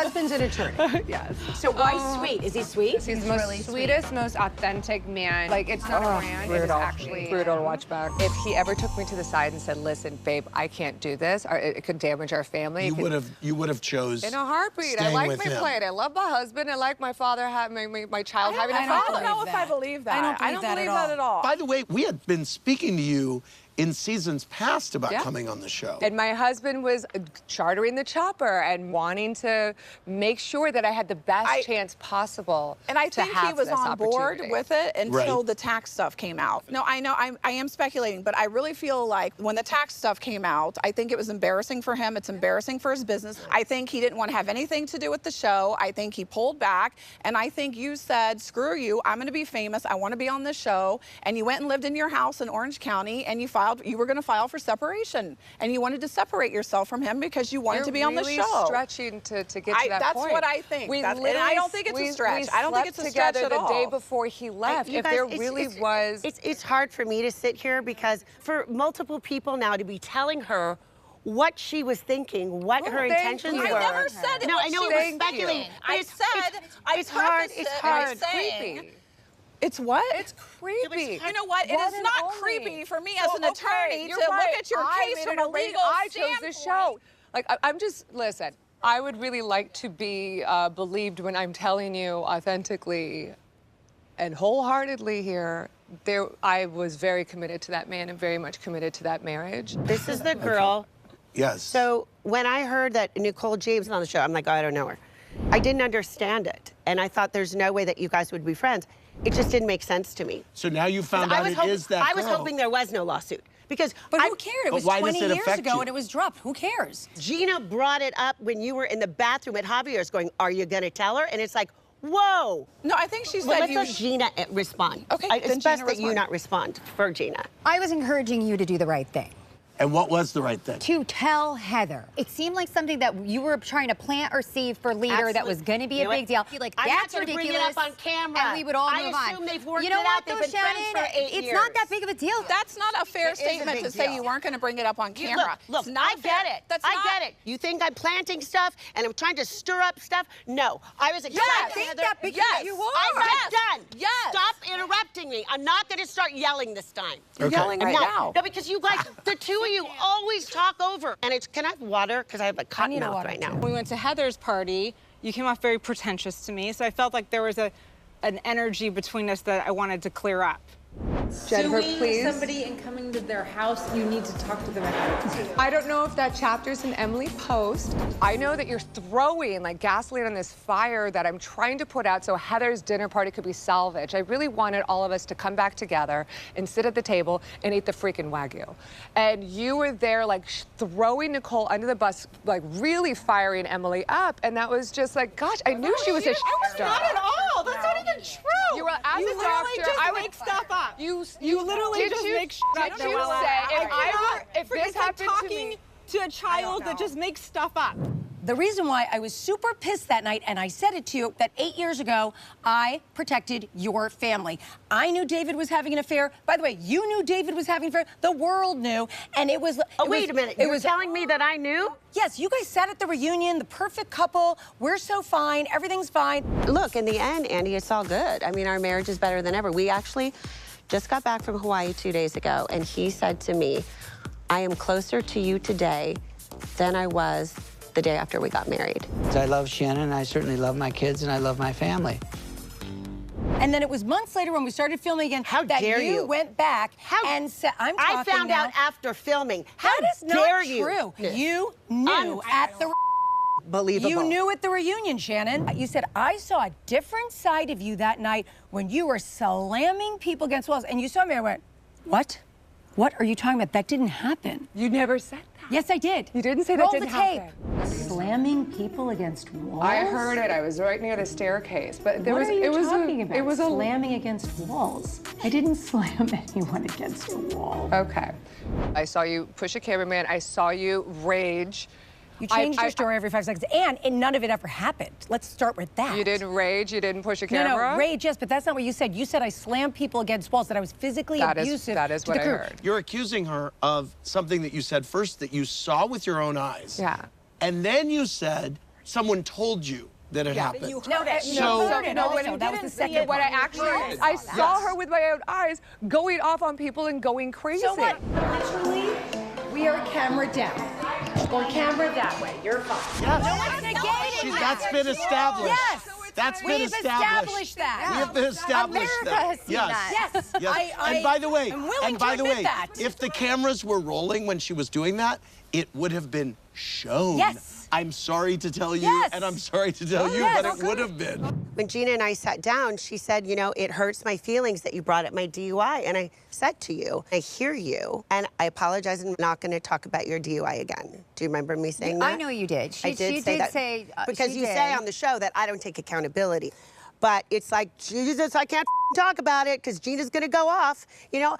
husband's an attorney. Yes. So why sweet? Is he sweet? He's the most really sweetest, most authentic man. Like, it's not a brand, it is actually brutal to watch back. If he ever took me to the side and said, listen, babe, I can't do this, or it could damage our family. You would have chose in a heartbeat. I staying like with my him. plate. I love my husband. I like my father having my child having a father. I don't know if I believe that. I don't believe that at all. By the way, we had been speaking to you in seasons past about coming on the show. And my husband was chartering the chopper and wanting to make sure that I had the best chance possible. And I think he was on board with it until the tax stuff came out. No, I know I am speculating, but I really feel like when the tax stuff came out, I think it was embarrassing for him. It's embarrassing for his business. I think he didn't want to have anything to do with the show. I think he pulled back. And I think you said, screw you, I'm going to be famous. I want to be on this show. And you went and lived in your house in Orange County and you were going to file for separation. And you wanted to separate yourself from him because you wanted to be on the show. You're stretching to get to that that's point. That's what I think. And I don't think it's a stretch. I don't think it's a stretch at all. The day before he left, if there really was... It's hard for me to sit here because for multiple people now to be telling her what she was thinking, what her intentions were. I never said it. No, I know it was speculating. I said, it's hard. It's hard. Creepy. It's what? It's creepy. You know what? It is not creepy for me as an attorney to look at your case from a legal standpoint. I chose the show. Like, I'm just, listen, I would really like to be believed when I'm telling you authentically and wholeheartedly here, I was very committed to that man and very much committed to that marriage. This is the girl. Yes. So when I heard that Nicole James was on the show, I'm like, oh, I don't know her. I didn't understand it. And I thought there's no way that you guys would be friends. It just didn't make sense to me. So now you found out it is that girl. I was hoping there was no lawsuit. Because but who cared? It was 20 years ago you? And it was dropped. Who cares? Gina brought it up when you were in the bathroom at Javier's going, are you going to tell her? And it's like, whoa. No, I think she said let's let Gina respond. Okay, it's best that you not respond for Gina. I was encouraging you to do the right thing. And what was the right thing? To tell Heather. It seemed like something that you were trying to plant or seed for later that was going to be a big deal. Like, that's ridiculous. Bring it up on camera. And we would all move on. I assume they've worked you know it what, out. They've though, been Shannon? friends for 8 years. It's not that big of a deal. That's not a fair statement to say you weren't going to bring it up on camera. Look, I get it. I get it. You think I'm planting stuff and I'm trying to stir up stuff? No. I was excited. I think that because you are. I'm not done. Yes. Stop interrupting me. I'm not going to start yelling this time. You're yelling right now. No, because you guys, the two of you always talk over. And can I have water? Because I have a cotton mouth right now. When we went to Heather's party, you came off very pretentious to me, so I felt like there was an energy between us that I wanted to clear up. Jennifer, Suing please. somebody and coming to their house, you need to talk to them afterwards. I don't know if that chapter's in Emily Post. I know that you're throwing like gasoline on this fire that I'm trying to put out so Heather's dinner party could be salvaged. I really wanted all of us to come back together and sit at the table and eat the freaking Wagyu. And you were there like throwing Nicole under the bus, like really firing Emily up. And that was just like, gosh, I knew she was a star. Not at all. That's not even true. You were, as you a literally doctor, just I would make stuff up. You literally just make shit up, Did you Noella. say if this happened to me? To a child that just makes stuff up. The reason why I was super pissed that night, and I said it to you, that 8 years ago, I protected your family. I knew David was having an affair. By the way, you knew David was having an affair. The world knew, and it was... Oh, wait a minute. You're telling me that I knew? Yes, you guys sat at the reunion, the perfect couple. We're so fine. Everything's fine. Look, in the end, Andy, it's all good. I mean, our marriage is better than ever. We actually just got back from Hawaii 2 days ago, and he said to me, I am closer to you today than I was the day after we got married. I love Shannon, I certainly love my kids, and I love my family. And then it was months later when we started filming again that you went back and said, I'm talking I found out after filming. How that is dare not you? True. You knew at the Believable. You knew at the reunion, Shannon. You said, I saw a different side of you that night when you were slamming people against walls. And you saw me, I went, what? What are you talking about? That didn't happen. You never said that. Yes, I did. You didn't say that Roll didn't the tape. happen. Slamming people against walls? I heard it. I was right near the staircase. But there what was are you it was talking about? It was slamming against walls. I didn't slam anyone against a wall. Okay. I saw you push a cameraman. I saw you rage. You changed your story every 5 seconds, and none of it ever happened. Let's start with that. You didn't rage? You didn't push a camera? No, rage, yes, but that's not what you said. You said I slammed people against walls, that I was physically abusive. That is what I heard. You're accusing her of something that you said first that you saw with your own eyes. Yeah. And then you said someone told you that it happened. You heard it. That was the second one. I saw her with my own eyes going off on people and going crazy. So what? Actually, we are camera down. Or camera that way. You're fine. Yes. No one's negating that. That's been established. Yes. That's been established. That. We have been established America that. has seen that. Yes. Yes. And by the way, that. if the cameras were rolling when she was doing that, it would have been shown. Yes. I'm sorry to tell you, and I'm sorry to tell you, but it would have been. When Gina and I sat down, she said, you know, it hurts my feelings that you brought up my DUI. And I said to you, I hear you, and I apologize. I'm not going to talk about your DUI again. Do you remember me saying that? I know you did. I did say that. Because you say on the show that I don't take accountability. But it's like, Jesus, I can't talk about it because Gina's going to go off. You know,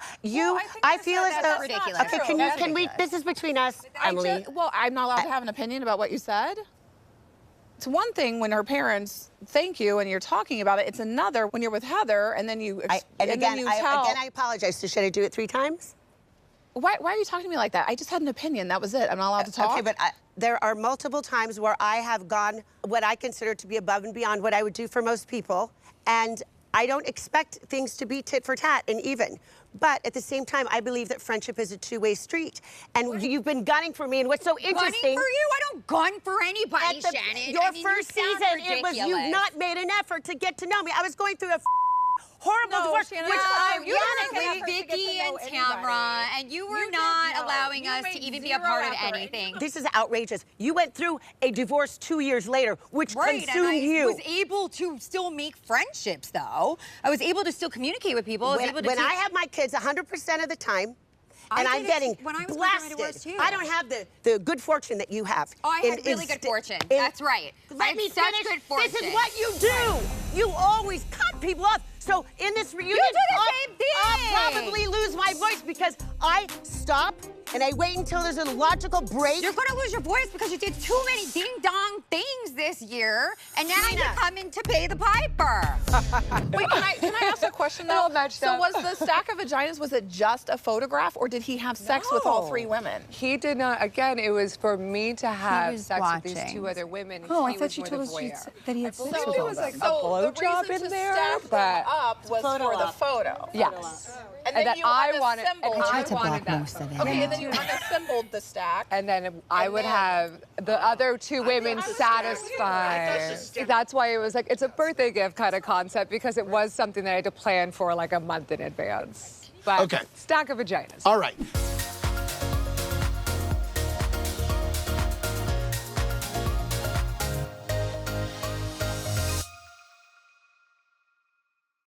I feel as though. That's ridiculous. Okay, can we, this is between us, Emily. Well, I'm not allowed to have an opinion about what you said. It's one thing when her parents thank you and you're talking about it. It's another when you're with Heather and then you Again, I apologize. So should I do it 3 times? Why are you talking to me like that? I just had an opinion. That was it. I'm not allowed to talk. Okay, but there are multiple times where I have gone what I consider to be above and beyond what I would do for most people. And I don't expect things to be tit for tat and even. But at the same time, I believe that friendship is a 2-way street. And you've been gunning for me. And what's so interesting... Gunning for you? I don't gun for anybody, Shannon. Your first season, it was you've not made an effort to get to know me. I was going through a horrible divorce, Shannon, which you were with Vicky and Tamra, and you were not allowing us to even be a part of anything. This is outrageous. You went through a divorce 2 years later, which consumed you. I was able to still make friendships, though. I was able to still communicate with people. When I have my kids 100% of the time, and I'm getting blasted. I don't have the good fortune that you have. Oh, I had really good fortune. That's right. Let me such finish. good fortune. This is what you do. You always cut people off. So in this reunion, you do the same thing. I'll probably lose my voice because I stop and I wait until there's a logical break. You're gonna lose your voice because you did too many ding-dong things this year, and now you're coming to pay the piper. Wait, can I ask a question though? So was the stack of vaginas, was it just a photograph or did he have sex with all 3 women? He did not. Again, it was for me to have sex with these 2 other women. Oh, I thought you told us that he had sex with it was like a blowjob in there, but up was for the photo. Yes. And then you unassembled. Okay, and then you unassembled the stack. And then I would have the other 2 women satisfied. That's why it was like, it's a birthday gift kind of concept because it was something that I had to plan for like a month in advance. But stack of vaginas. All right.